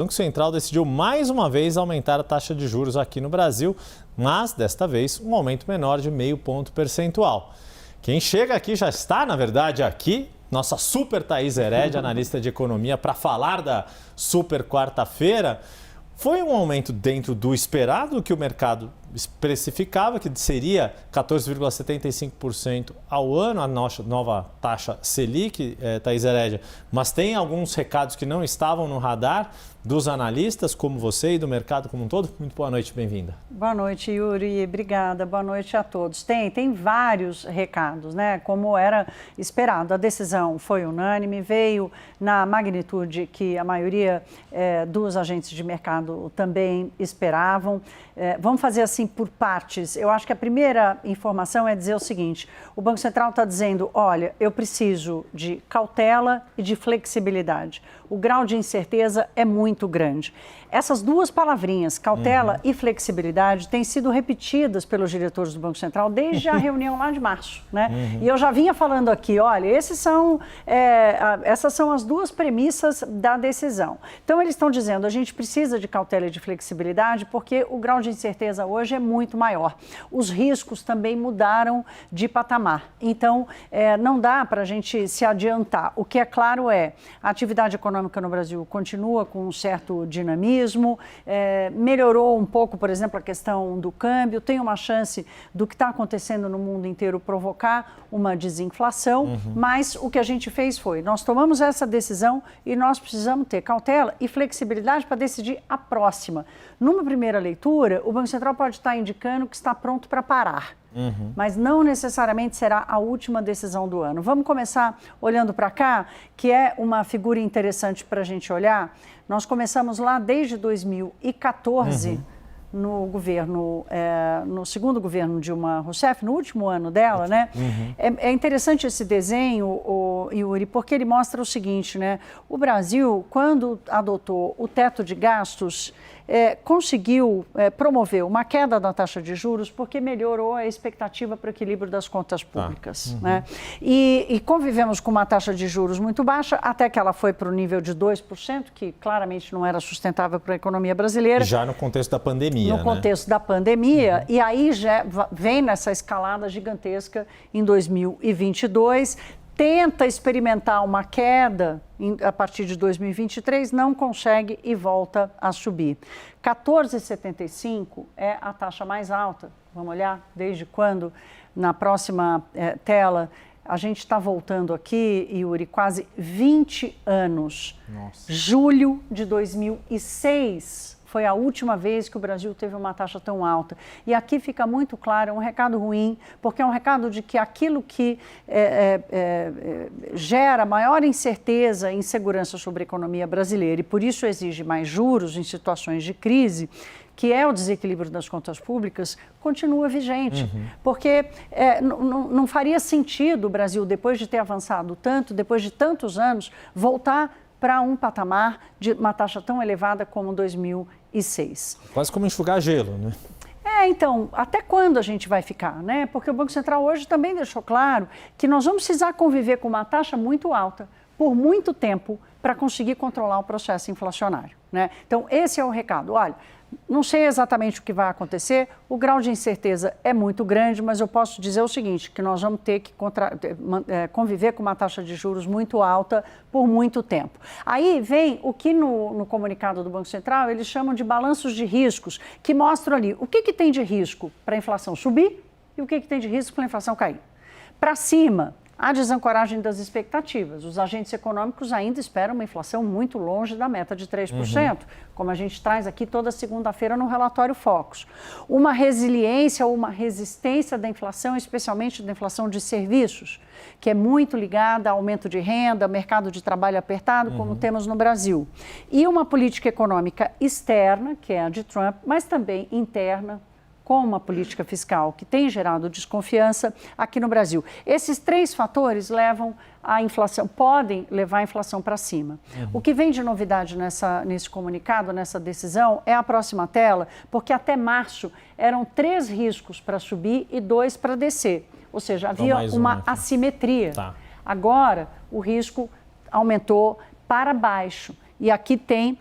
O Banco Central decidiu mais uma vez aumentar a taxa de juros aqui no Brasil, mas desta vez um aumento menor de 0,5 ponto percentual. Quem chega aqui já está, na verdade, aqui, nossa super Thaís Heredi, analista de economia, para falar da super quarta-feira. Foi um aumento dentro do esperado, que o mercado precificava, que seria 14,75% ao ano, a nossa nova taxa Selic, Thaís Heredi. Mas tem alguns recados que não estavam no radar dos analistas, como você e do mercado como um todo. Muito boa noite, bem-vinda. Boa noite, Yuri. Obrigada. Boa noite a todos. Tem vários recados, né? Como era esperado. A decisão foi unânime, veio na magnitude que a maioria dos agentes de mercado também esperavam. Vamos fazer assim por partes. Eu acho que a primeira informação é dizer o seguinte: o Banco Central está dizendo, olha, eu preciso de cautela e de flexibilidade. O grau de incerteza é muito grande. Essas duas palavrinhas, cautela e flexibilidade, têm sido repetidas pelos diretores do Banco Central desde a reunião lá de março, né? E eu já vinha falando aqui, olha, essas são as duas premissas da decisão. Então, eles estão dizendo, a gente precisa de cautela e de flexibilidade porque o grau de incerteza hoje é muito maior. Os riscos também mudaram de patamar. Então, não dá para a gente se adiantar. O que é claro é, a atividade econômica no Brasil continua com um certo dinamismo, melhorou um pouco, por exemplo, a questão do câmbio, tem uma chance do que está acontecendo no mundo inteiro provocar uma desinflação, mas o que a gente fez foi, nós tomamos essa decisão e nós precisamos ter cautela e flexibilidade para decidir a próxima. Numa primeira leitura, o Banco Central pode estar indicando que está pronto para parar. Mas não necessariamente será a última decisão do ano. Vamos começar olhando para cá, que é uma figura interessante para a gente olhar. Nós começamos lá desde 2014, no governo, no segundo governo Dilma Rousseff, no último ano dela, né? É interessante esse desenho, Yuri, porque ele mostra o seguinte, né? O Brasil, quando adotou o teto de gastos, conseguiu promover uma queda da taxa de juros porque melhorou a expectativa para o equilíbrio das contas públicas. Né? E convivemos com uma taxa de juros muito baixa, até que ela foi para o nível de 2%, que claramente não era sustentável para a economia brasileira. Já no contexto da pandemia, No contexto da pandemia, e aí já vem nessa escalada gigantesca em 2022, tenta experimentar uma queda a partir de 2023, não consegue e volta a subir. 14,75 é a taxa mais alta. Vamos olhar desde quando? Na próxima tela, a gente está voltando aqui, Yuri, quase 20 anos. Nossa. Julho de 2006. Foi a última vez que o Brasil teve uma taxa tão alta. E aqui fica muito claro, é um recado ruim, porque é um recado de que aquilo que gera maior incerteza e insegurança sobre a economia brasileira, e por isso exige mais juros em situações de crise, que é o desequilíbrio das contas públicas, continua vigente. Porque não faria sentido o Brasil, depois de ter avançado tanto, depois de tantos anos, voltar para um patamar de uma taxa tão elevada como 2006. Quase como enxugar gelo, né? Então, até quando a gente vai ficar, né? Porque o Banco Central hoje também deixou claro que nós vamos precisar conviver com uma taxa muito alta por muito tempo para conseguir controlar o processo inflacionário, né? Então, esse é o recado. Olha, não sei exatamente o que vai acontecer, o grau de incerteza é muito grande, mas eu posso dizer o seguinte, que nós vamos ter que conviver com uma taxa de juros muito alta por muito tempo. Aí vem o que no comunicado do Banco Central eles chamam de balanços de riscos, que mostram ali o que tem de risco para a inflação subir e o que tem de risco para a inflação cair. Para cima, a desancoragem das expectativas. Os agentes econômicos ainda esperam uma inflação muito longe da meta de 3%, como a gente traz aqui toda segunda-feira no relatório Focus. Uma resiliência ou uma resistência da inflação, especialmente da inflação de serviços, que é muito ligada ao aumento de renda, mercado de trabalho apertado, como temos no Brasil. E uma política econômica externa, que é a de Trump, mas também interna, com uma política fiscal que tem gerado desconfiança aqui no Brasil. Esses três fatores levam a inflação, podem levar a inflação para cima. O que vem de novidade nesse comunicado, nessa decisão, é a próxima tela, porque até março eram 3 riscos para subir e 2 para descer. Ou seja, havia uma assimetria. Agora, o risco aumentou para baixo. e aqui tem,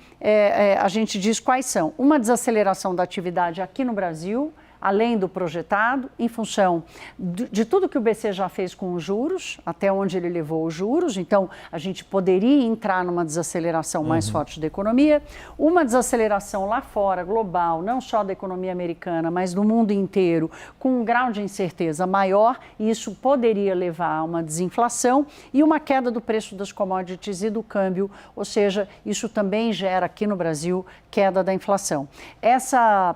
a gente diz quais são. Uma desaceleração da atividade aqui no Brasil, além do projetado, em função de tudo que o BC já fez com os juros, até onde ele levou os juros, então a gente poderia entrar numa desaceleração mais forte da economia, uma desaceleração lá fora, global, não só da economia americana, mas do mundo inteiro, com um grau de incerteza maior, e isso poderia levar a uma desinflação e uma queda do preço das commodities e do câmbio, ou seja, isso também gera aqui no Brasil queda da inflação. Essa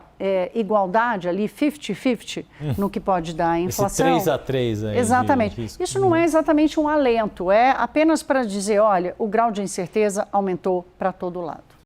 igualdade ali, 50-50, no que pode dar a inflação. Esse 3-3 aí. Exatamente. Isso não é exatamente um alento, é apenas para dizer, olha, o grau de incerteza aumentou para todo lado.